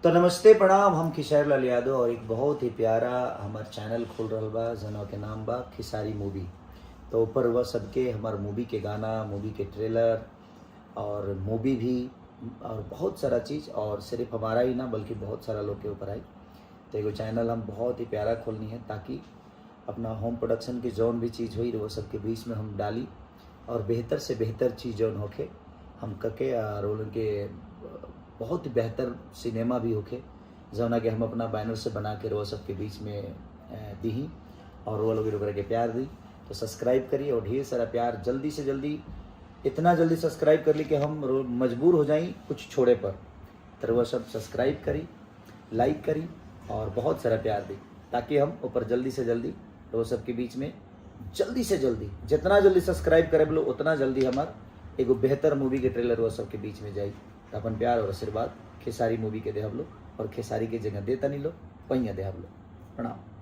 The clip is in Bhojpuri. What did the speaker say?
तो नमस्ते प्रणाम, हम खेसारी लाल यादव और एक बहुत ही प्यारा हमार चैनल खुल रहा बा जना के नाम बा खेसारी मूवी। तो ऊपर वह सबके हमार मूवी के गाना, मूवी के ट्रेलर और मूवी भी और बहुत सारा चीज़, और सिर्फ हमारा ही ना बल्कि बहुत सारा लोग के ऊपर आई। तो एगो चैनल हम बहुत ही प्यारा खोलनी है ताकि अपना होम प्रोडक्शन की जौन भी चीज़ हुई वो सबके बीच में हम डाली और बेहतर से बेहतर चीज़ जौन होके हम करके और उनके बहुत ही बेहतर सिनेमा भी होके जौना कि हम अपना बैनर से बना के वो सबके बीच में दी और वो लोग के प्यार दी। तो सब्सक्राइब करिए और ढेर सारा प्यार, जल्दी से जल्दी, इतना जल्दी सब्सक्राइब कर ली कि हम मजबूर हो जाएं कुछ छोड़े पर। तो वो सब सब्सक्राइब करी, लाइक करी और बहुत सारा प्यार दी ताकि हम ऊपर जल्दी से जल्दी वो सबके बीच में जल्दी से जल्दी, जितना जल्दी सब्सक्राइब करे बोलो उतना जल्दी हमार एगो बेहतर मूवी के ट्रेलर वो सबके बीच में जाई। तो अपन प्यार और आशीर्वाद खेसारी मूवी के दे हम लोग और खेसारी के जगह देता नहीं लो पहिया दे हम लोग। प्रणाम।